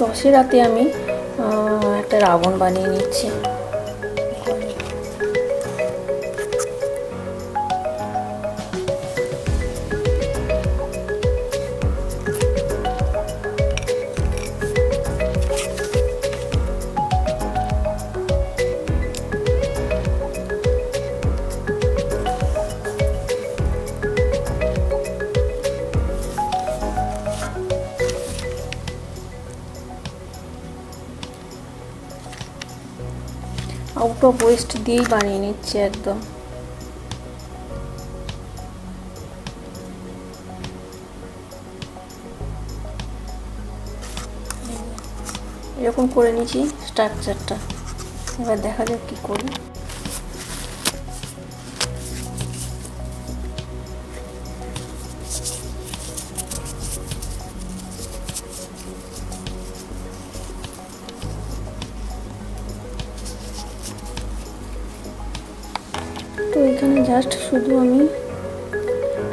দশেরাতে আমি একটা রাবণ বানিয়ে নিচ্ছি। আউট অফ ওয়েস্ট দিয়েই বানিয়ে নিচ্ছে একদম। এরকম করে নিয়েছি স্ট্রাকচারটা, এবার দেখা যাক কি করি। তো এখানে জাস্ট শুধু আমি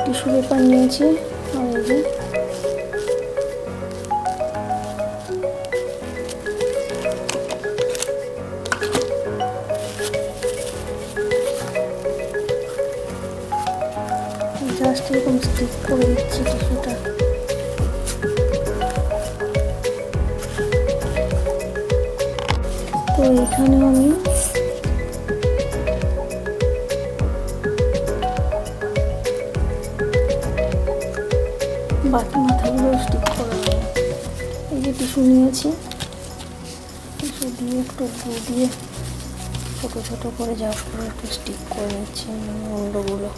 টিস্যু পেপার নিয়েছি, আর এই যে জাস্ট এরকম স্টিক করে দিচ্ছি টিস্যুটা। তো এখানে আমি বাকি মাথাগুলো স্টিক করে নেব। এই যে টিস্যু নিয়েছি, টিস্যু দিয়ে একটু গ্লু দিয়ে ছোটো ছোটো করে যা করে একটু স্টিক করে নিচ্ছি মুন্ডগুলো।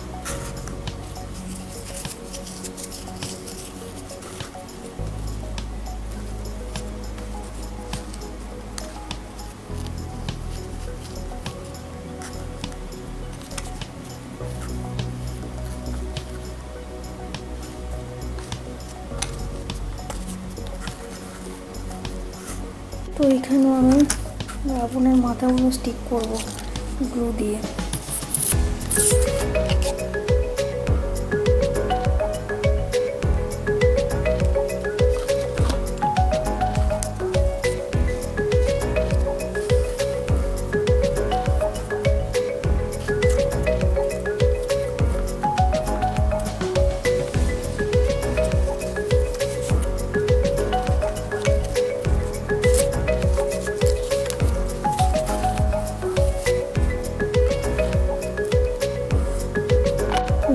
তো এখানে আমি রাবণের মাথাগুলো স্টিক করব গ্লু দিয়ে।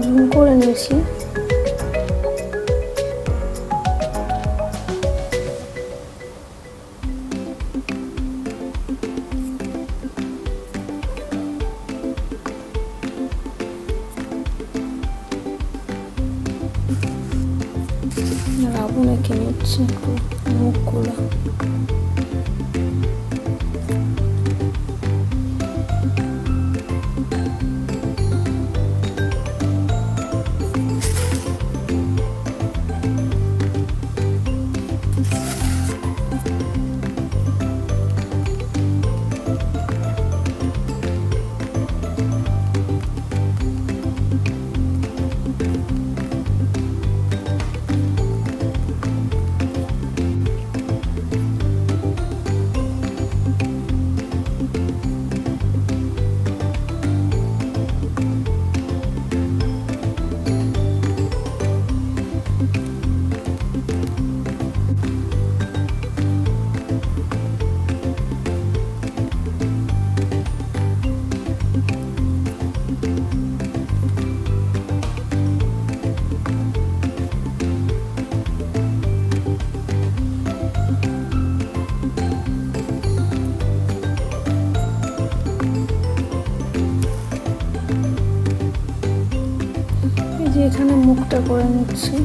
জুম করে নিয়েছি। রাবণ এঁকে নিচ্ছে একটু মুখগুলো। যে এখানে মুখটা করে নিচ্ছি,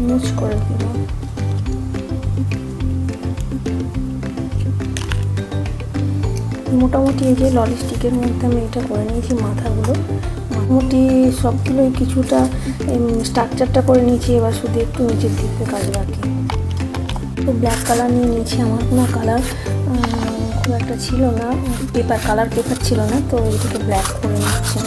মুছ করে দিব। মোটামুটি এই যে ললিস্টিকের মধ্যে আমি এটা করে নিয়েছি মাথাগুলো। মোটামুটি সবগুলোই কিছুটা স্ট্রাকচারটা করে নিয়েছি, এবার শুধু একটু নিচের দিকে কাজ বাকি। তো ব্ল্যাক কালার নিয়ে নিয়েছি, আমার কোনো কালার খুব একটা ছিল না, কালার পেপার ছিল না, তো এটাকে ব্ল্যাক করে নিচ্ছি।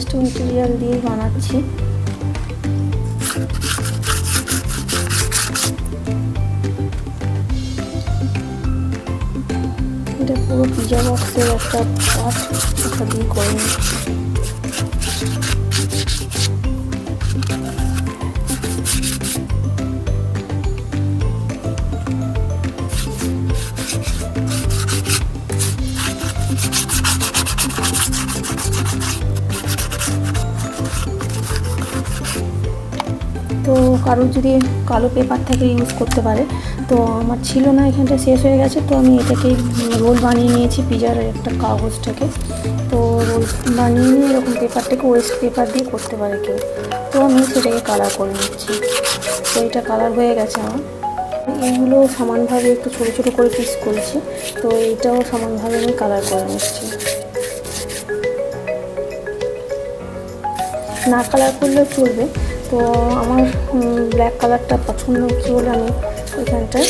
ওয়েস্ট মেটেরিয়াল দিয়ে বানাচ্ছি। এটা পুরো পিজা বক্সের একটা পার্ট, ওটা দিয়ে করে নিচ্ছি। তো কারো যদি কালো পেপার থেকে ইউজ করতে পারে, তো আমার ছিল না, এখানটা শেষ হয়ে গেছে, তো আমি এটাকে রোল বানিয়ে নিয়েছি পিজার একটা কাগজটাকে। তো রোল বানিয়ে নিয়ে এরকম পেপারটাকে ওয়েস্ট পেপার দিয়ে করতে পারে কেউ, তো আমি সেটাকে কালার করে নিচ্ছি। তো এটা কালার হয়ে গেছে আমার। এইগুলো সমানভাবে একটু ছোটো ছোটো করে পিস করেছি, তো এইটাও সমানভাবে আমি কালার করে নিচ্ছি। না কালার করলেও চলবে, তো আমার ব্ল্যাক কালারটা পছন্দ হচ্ছে বলে আমি ওইখানটায়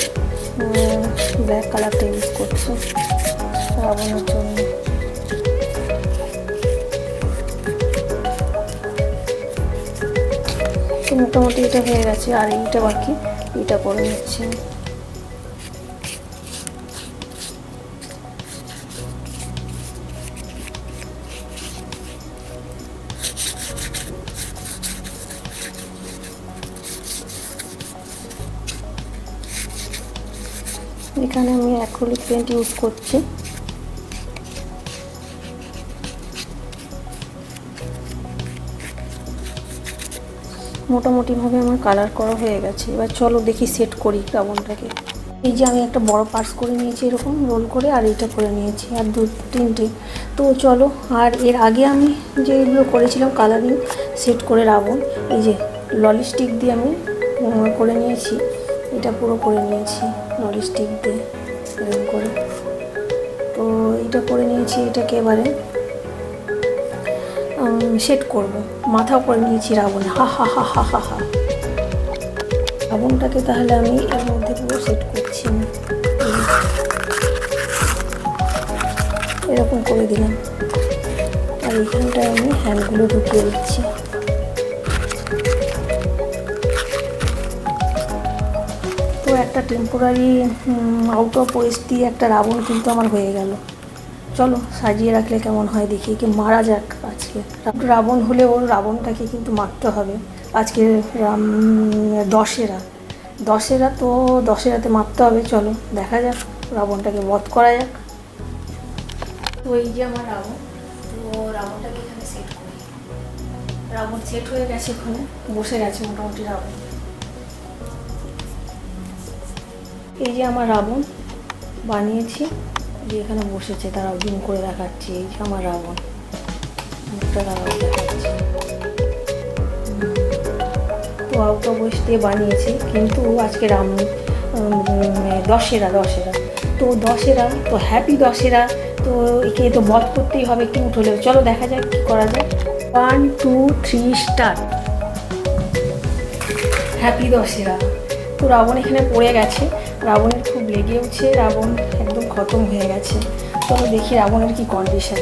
ব্ল্যাক কালারটা ইউজ করছি রাবণের জন্য। তো মোটামুটি এটা হয়ে গেছে, আর এইটা বাকি, এটা করে নিচ্ছি। এখানে আমি অ্যাক্রিলিক পেন্ট ইউজ করছি। মোটামুটিভাবে আমার কালার করা হয়ে গেছে। এবার চলো দেখি সেট করি রাবণটাকে। এই যে আমি একটা বড় পার্স করে নিয়েছি এরকম রোল করে, আর এইটা করে নিয়েছি, আর তিনটে। তো চলো, আর এর আগে আমি যেগুলো করেছিলাম কালারিং সেট করে রাবণ, এই যে ললিস্টিক দিয়ে আমি করে নিয়েছি, এটা পুরো করে নিয়েছি ললিস্টিক দিয়ে এরকম করে। তো এইটা করে নিয়েছি, এটাকে এবারে সেট করব। মাথাও করে নিয়েছি রাবণ, হা হা হা হা হা হা। রাবণটাকে তাহলে আমি এর মধ্যে পুরো সেট করছি, এরকম করে দিলাম, আর এইখানটায় আমি হ্যান্ডগুলো ঢুকিয়ে দিচ্ছি। তো একটা টেম্পোরারি আউট অফ ওয়েস্ট দিয়ে একটা রাবণ কিন্তু আমার হয়ে গেল। চলো সাজিয়ে রাখলে কেমন হয় দেখি, কি মারা যাক আজকে। রাবণ হলে ওর রাবণটাকে কিন্তু মারতে হবে আজকে। দশেরা তো দশেরাতে মারতে হবে, চলো দেখা যাক, রাবণটাকে বধ করা যাক। তো এই যে আমার রাবণ, তো রাবণটাকে এখানে সেট করি। রাবণ সেট হয়ে গেছে, ওখানে বসে গেছে মোটামুটি রাবণ। এই যে আমার রাবণ বানিয়েছি, যে এখানে বসেছে, তারা জুম করে দেখাচ্ছি। এই যে আমার রাবণ, মুখটা তারাও দেখাচ্ছি। তো আউট অফ ওয়েস্ট দিয়ে বানিয়েছি, কিন্তু আজকে দশেরা তো দশেরা, তো হ্যাপি দশেরা। তো একে তো বধ করতেই হবে একটু হলেও। চলো দেখা যাক কী করা যায়। 1 2 3 স্টার্ট। হ্যাপি দশেরা। তো রাবণ এখানে পড়ে গেছে, রাবণের খুব লেগেওছে, রাবণ একদম খতম হয়ে গেছে। চলো দেখি রাবণের কি কন্ডিশন।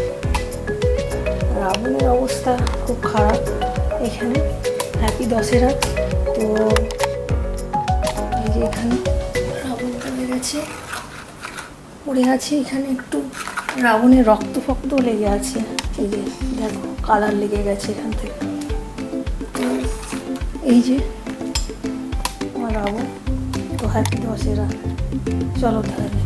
রাবণের অবস্থা খুব খারাপ এখানে। হ্যাপি দশেরা। তো এই যে এখানে রাবণ পড়ে গেছে, এখানে একটু রাবণের রক্ত ফক্ত লেগে আছে, এই যে দেখো কালার লেগে গেছে এখান থেকে। তো এই যে আমার রাবণ। তো হ্যাপি দশেরা। চলো তাহলে।